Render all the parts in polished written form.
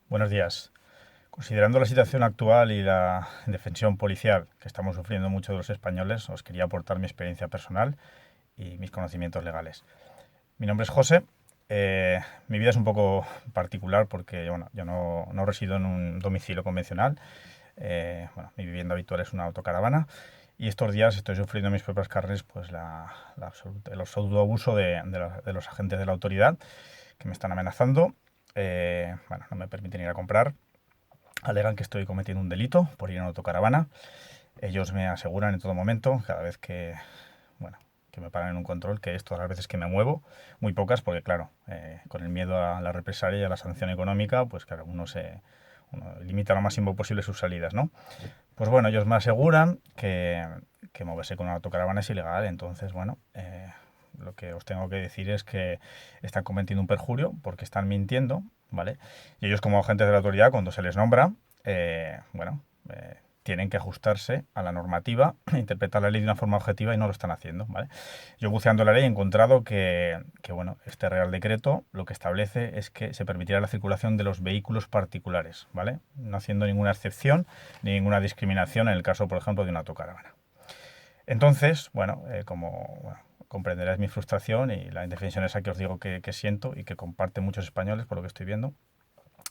Buenos días. Considerando la situación actual y la indefensión policial que estamos sufriendo muchos de los españoles, os quería aportar mi experiencia personal y mis conocimientos legales. Mi nombre es José. Mi vida es un poco particular porque bueno, yo no resido en un domicilio convencional. Mi vivienda habitual es una autocaravana y estos días estoy sufriendo en mis propias carnes pues, el absoluto abuso de los agentes de la autoridad que me están amenazando. No me permiten ir a comprar. Alegan que estoy cometiendo un delito por ir en autocaravana. Ellos me aseguran en todo momento, cada vez bueno, que me paran en un control, que es todas las veces que me muevo, muy pocas, porque claro, con el miedo a la represalia y a la sanción económica, pues claro, uno limita lo máximo posible sus salidas, ¿no? Pues bueno, ellos me aseguran que moverse con una autocaravana es ilegal, entonces bueno, lo que os tengo que decir es que están cometiendo un perjurio porque están mintiendo, ¿vale? Y ellos como agentes de la autoridad, cuando se les nombra, eh, bueno, tienen que ajustarse a la normativa, interpretar la ley de una forma objetiva y no lo están haciendo, ¿vale? Yo buceando la ley he encontrado bueno, este Real Decreto lo que establece es que se permitirá la circulación de los vehículos particulares, ¿vale? No haciendo ninguna excepción ni ninguna discriminación en el caso, por ejemplo, de una autocaravana. Entonces, bueno, comprenderás mi frustración y la indefensión esa que os digo que siento y que comparten muchos españoles por lo que estoy viendo,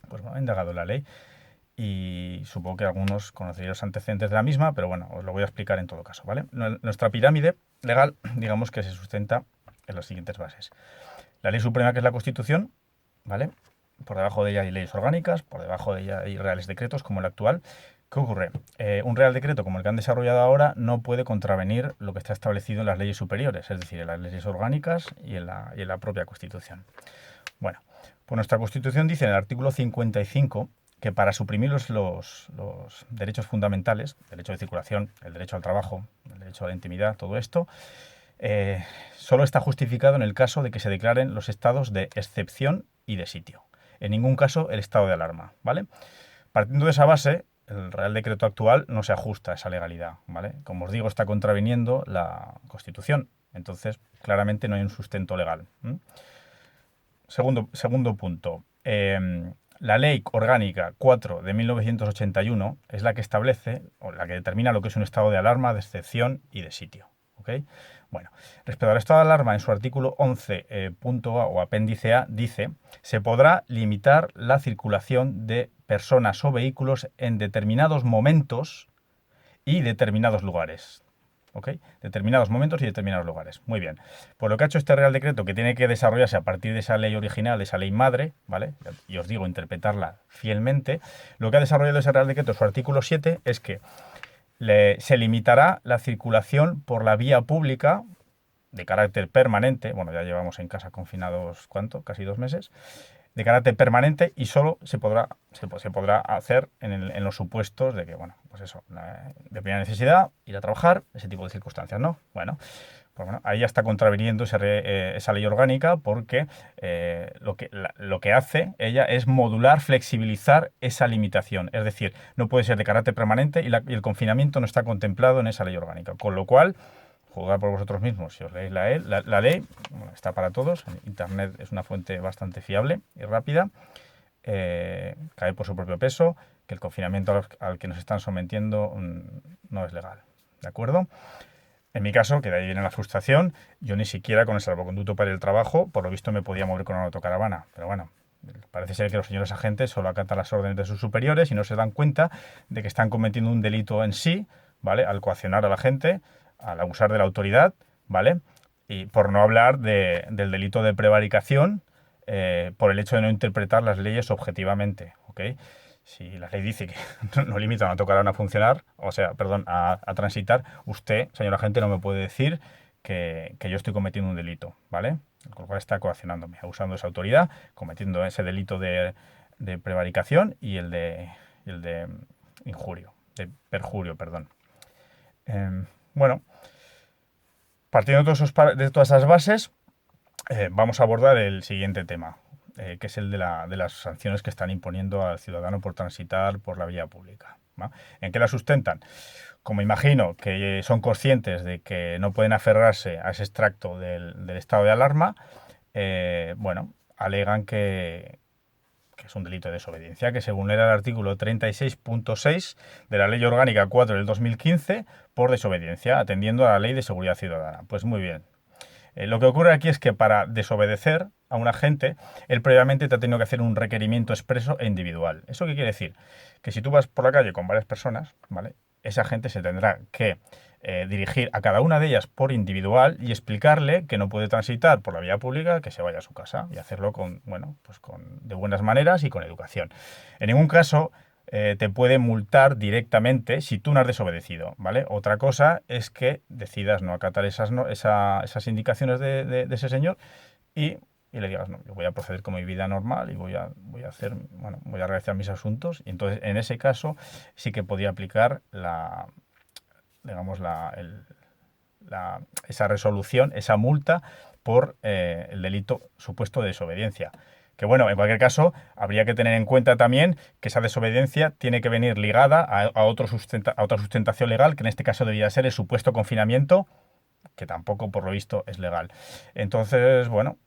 pues bueno, he indagado en la ley y supongo que algunos conoceréis los antecedentes de la misma, pero bueno, os lo voy a explicar en todo caso, ¿vale? Nuestra pirámide legal, digamos que se sustenta en las siguientes bases. La ley suprema, que es la Constitución, ¿vale? Por debajo de ella hay leyes orgánicas, por debajo de ella hay reales decretos como el actual. ¿Qué ocurre? Un real decreto como el que han desarrollado ahora no puede contravenir lo que está establecido en las leyes superiores, es decir, en las leyes orgánicas y en la propia Constitución. Bueno, pues nuestra Constitución dice en el artículo 55 que para suprimir los derechos fundamentales, el derecho de circulación, el derecho al trabajo, el derecho a la intimidad, todo esto, eh, solo está justificado en el caso de que se declaren los estados de excepción y de sitio. En ningún caso el estado de alarma, ¿vale? Partiendo de esa base, el Real Decreto actual no se ajusta a esa legalidad, ¿vale? Como os digo, está contraviniendo la Constitución. Entonces, claramente no hay un sustento legal. Segundo punto. La Ley Orgánica 4 de 1981 es la que establece o la que determina lo que es un estado de alarma, de excepción y de sitio. ¿Ok? Bueno, respecto al estado de alarma, en su artículo 11, punto A o apéndice A, dice: se podrá limitar la circulación de personas o vehículos en determinados momentos y determinados lugares. ¿Ok? Determinados momentos y determinados lugares. Muy bien. Pues lo que ha hecho este Real Decreto, que tiene que desarrollarse a partir de esa ley original, de esa ley madre, ¿vale? Y os digo, interpretarla fielmente, lo que ha desarrollado ese Real Decreto, su artículo 7, es que se limitará la circulación por la vía pública de carácter permanente, bueno, ya llevamos en casa confinados, ¿cuánto? Casi 2 meses, de carácter permanente y solo se podrá hacer en los supuestos de que, bueno, pues eso, de primera necesidad, ir a trabajar, ese tipo de circunstancias, ¿no? Pues bueno, ahí ya está contraviniendo esa ley orgánica porque lo que hace ella es modular, flexibilizar esa limitación. Es decir, no puede ser de carácter permanente y el confinamiento no está contemplado en esa ley orgánica. Con lo cual, juzgar por vosotros mismos. Si os leéis la ley, bueno, está para todos. Internet es una fuente bastante fiable y rápida. Cae por su propio peso, que el confinamiento al que nos están sometiendo no es legal. ¿De acuerdo? En mi caso, que de ahí viene la frustración, yo ni siquiera con el salvoconducto para el trabajo, por lo visto me podía mover con una autocaravana. Pero bueno, parece ser que los señores agentes solo acatan las órdenes de sus superiores y no se dan cuenta de que están cometiendo un delito en sí, ¿vale? Al coaccionar a la gente, al abusar de la autoridad, ¿vale? Y por no hablar del delito de prevaricación, por el hecho de no interpretar las leyes objetivamente, ¿ok? Si la ley dice que no limita a una autocaravana a funcionar, o sea, perdón, a transitar, usted, señor agente, no me puede decir que yo estoy cometiendo un delito, ¿vale? Con lo cual está coaccionándome, abusando de esa autoridad, cometiendo ese delito de prevaricación y el de injurio, de perjurio, perdón. Bueno, partiendo de todas esas bases, vamos a abordar el siguiente tema, que es el de las sanciones que están imponiendo al ciudadano por transitar por la vía pública, ¿no? ¿En qué la sustentan? Como imagino que son conscientes de que no pueden aferrarse a ese extracto del estado de alarma, bueno, alegan que es un delito de desobediencia, que se vulnera el artículo 36.6 de la Ley Orgánica 4 del 2015 por desobediencia, atendiendo a la Ley de Seguridad Ciudadana. Pues muy bien. Lo que ocurre aquí es que para desobedecer a un agente, él previamente te ha tenido que hacer un requerimiento expreso e individual. ¿Eso qué quiere decir? Que si tú vas por la calle con varias personas, ¿vale? Ese agente se tendrá que dirigir a cada una de ellas por individual y explicarle que no puede transitar por la vía pública, que se vaya a su casa y hacerlo con, bueno, pues de buenas maneras y con educación. En ningún caso te puede multar directamente si tú no has desobedecido, ¿vale? Otra cosa es que decidas no acatar esas indicaciones de ese señor y, y le digas, no, yo voy a proceder con mi vida normal y voy a hacer, bueno, voy a realizar mis asuntos. Y entonces, en ese caso, sí que podría aplicar digamos, esa resolución, esa multa por el delito supuesto de desobediencia. Que bueno, en cualquier caso, habría que tener en cuenta también que esa desobediencia tiene que venir ligada a otra sustentación legal, que en este caso debería ser el supuesto confinamiento, que tampoco, por lo visto, es legal. Entonces, bueno,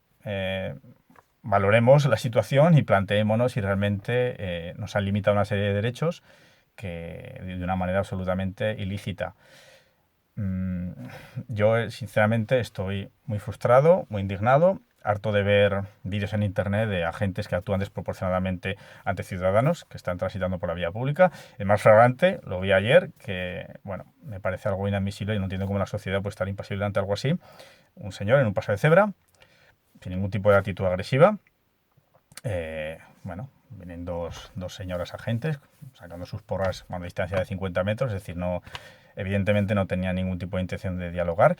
valoremos la situación y planteémonos si realmente nos han limitado una serie de derechos que de una manera absolutamente ilícita. Mm, Yo, sinceramente, estoy muy frustrado, muy indignado, harto de ver vídeos en internet de agentes que actúan desproporcionadamente ante ciudadanos que están transitando por la vía pública. El más flagrante, lo vi ayer, que, bueno, me parece algo inadmisible y no entiendo cómo la sociedad puede estar impasible ante algo así. Un señor en un paso de cebra, sin ningún tipo de actitud agresiva. Bueno, vienen dos señoras agentes sacando sus porras a una distancia de 50 metros, es decir, no, evidentemente no tenía ningún tipo de intención de dialogar.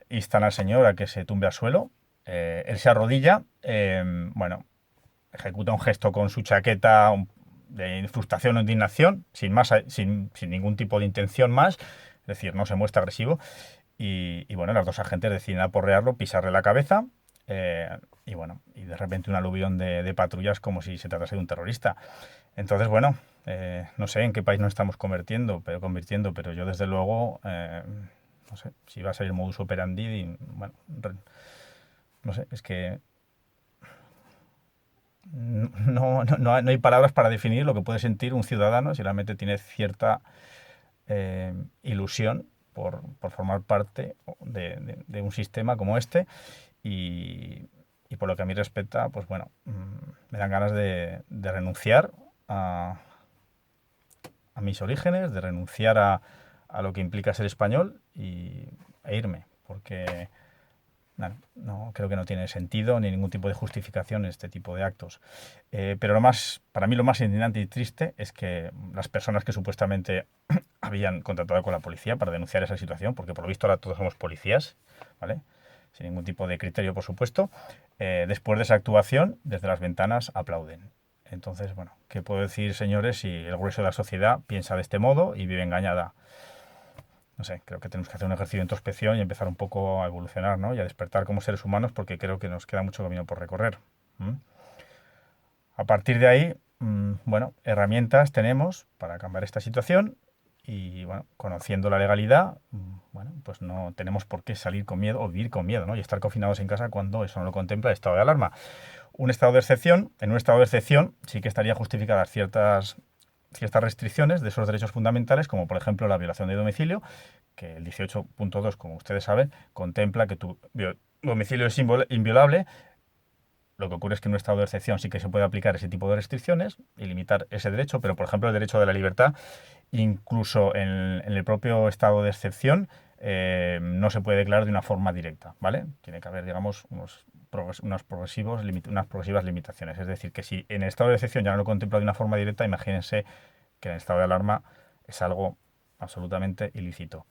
Instan al señor a que se tumbe al suelo. Él se arrodilla, bueno, ejecuta un gesto con su chaqueta de frustración o indignación, sin ningún tipo de intención más, es decir, no se muestra agresivo. Y bueno, las dos agentes deciden aporrearlo, pisarle la cabeza. Y bueno, y de repente un aluvión de patrullas como si se tratase de un terrorista. Entonces, bueno, no sé en qué país nos estamos convirtiendo, pero yo desde luego, no sé, si va a ser el modus operandi, bueno, no sé, es que no hay palabras para definir lo que puede sentir un ciudadano si realmente tiene cierta ilusión por formar parte de un sistema como este y, y por lo que a mí respecta, pues bueno, me dan ganas de renunciar a, a mis orígenes, de renunciar a lo que implica ser español e irme, porque bueno, no, creo que no tiene sentido ni ningún tipo de justificación este tipo de actos. Pero para mí lo más indignante y triste es que las personas que supuestamente habían contratado con la policía para denunciar esa situación, porque por lo visto ahora todos somos policías, ¿vale? Sin ningún tipo de criterio, por supuesto, después de esa actuación, desde las ventanas aplauden. Entonces, bueno, ¿qué puedo decir, señores, si el grueso de la sociedad piensa de este modo y vive engañada? No sé, creo que tenemos que hacer un ejercicio de introspección y empezar un poco a evolucionar, ¿no? Y a despertar como seres humanos porque creo que nos queda mucho camino por recorrer. ¿Mm? A partir de ahí, bueno, herramientas tenemos para cambiar esta situación y, bueno, conociendo la legalidad, bueno, pues no tenemos por qué salir con miedo o vivir con miedo, ¿no? Y estar confinados en casa cuando eso no lo contempla el estado de alarma. Un estado de excepción, en un estado de excepción sí que estaría justificadas ciertas restricciones de esos derechos fundamentales, como por ejemplo la violación de domicilio, que el 18.2, como ustedes saben, contempla que tu domicilio es inviolable. Lo que ocurre es que en un estado de excepción sí que se puede aplicar ese tipo de restricciones y limitar ese derecho, pero por ejemplo el derecho de la libertad, incluso en el propio estado de excepción, no se puede declarar de una forma directa, ¿vale? Tiene que haber, digamos, unas progresivas limitaciones. Es decir, que si en el estado de excepción ya no lo contempla de una forma directa, imagínense que en el estado de alarma es algo absolutamente ilícito.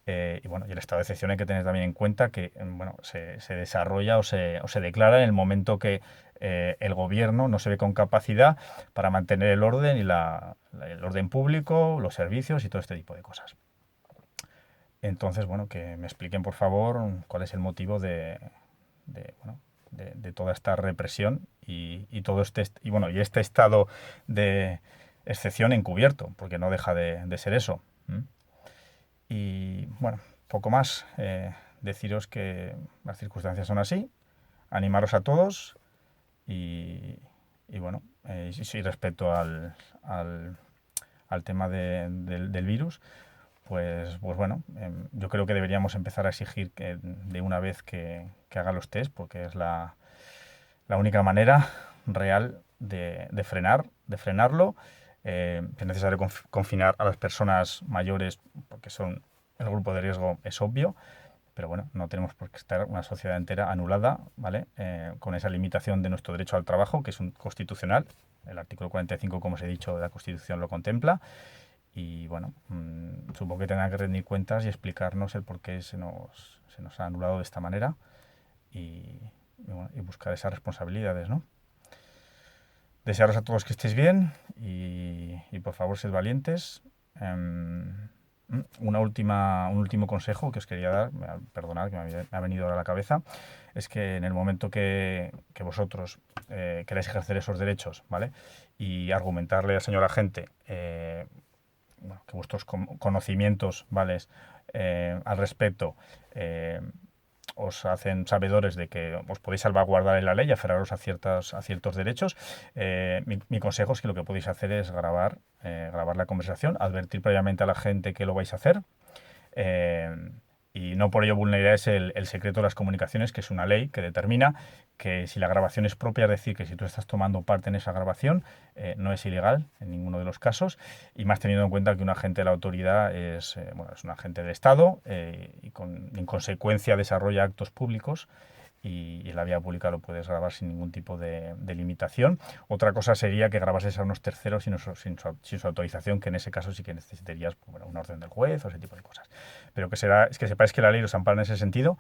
Y bueno, y el estado de excepción hay que tener también en cuenta que bueno, se desarrolla o se declara en el momento que el gobierno no se ve con capacidad para mantener el orden el orden público, los servicios y todo este tipo de cosas. Entonces, bueno, que me expliquen por favor cuál es el motivo bueno, de toda esta represión y todo y este estado de excepción encubierto, porque no deja de ser eso. Y bueno, poco más. Deciros que las circunstancias son así. Animaros a todos y, y bueno, y sí, respecto al tema del virus, pues bueno, yo creo que deberíamos empezar a exigir que de una vez que haga los test, porque es la única manera real de frenarlo. Es necesario confinar a las personas mayores porque son el grupo de riesgo, es obvio, pero bueno, no tenemos por qué estar una sociedad entera anulada, ¿vale? Con esa limitación de nuestro derecho al trabajo, que es un constitucional. El artículo 45, como os he dicho, de la Constitución lo contempla. Y bueno, supongo que tendrán que rendir cuentas y explicarnos el por qué se nos ha anulado de esta manera y, bueno, y buscar esas responsabilidades, ¿no? Desearos a todos que estéis bien y por favor, sed valientes. Un último consejo que os quería dar, perdonad que me ha venido ahora a la cabeza, es que en el momento que vosotros queráis ejercer esos derechos, ¿vale? Y argumentarle al señor agente bueno, que vuestros conocimientos, ¿vale? Al respecto eh, os hacen sabedores de que os podéis salvaguardar en la ley y aferraros a ciertos derechos, mi consejo es que lo que podéis hacer es grabar la conversación, advertir previamente a la gente que lo vais a hacer, eh, y no por ello vulneráis el secreto de las comunicaciones, que es una ley que determina que si la grabación es propia, es decir, que si tú estás tomando parte en esa grabación, no es ilegal en ninguno de los casos, y más teniendo en cuenta que un agente de la autoridad bueno, es un agente del Estado, y en consecuencia desarrolla actos públicos y en la vía pública lo puedes grabar sin ningún tipo de limitación. Otra cosa sería que grabases a unos terceros sin su autorización, que en ese caso sí que necesitarías, pues, bueno, una orden del juez o ese tipo de cosas. Pero es que sepáis que la ley os ampara en ese sentido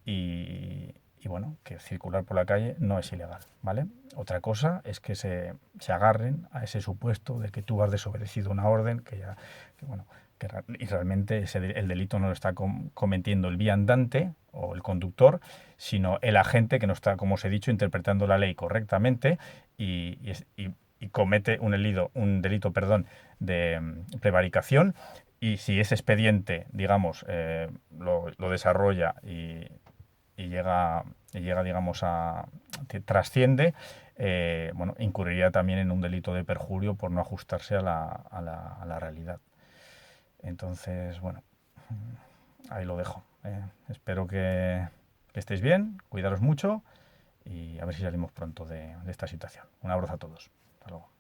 y bueno, que circular por la calle no es ilegal, ¿vale? Otra cosa es que se agarren a ese supuesto de que tú has desobedecido una orden, bueno, y realmente el delito no lo está cometiendo el viandante o el conductor, sino el agente que no está, como os he dicho, interpretando la ley correctamente y comete un delito, perdón, de prevaricación. Y si ese expediente, digamos, lo desarrolla y llega, digamos, trasciende, bueno, incurriría también en un delito de perjurio por no ajustarse a la realidad. Entonces, bueno, ahí lo dejo. Espero que estéis bien, cuidaros mucho y a ver si salimos pronto de esta situación. Un abrazo a todos. Hasta luego.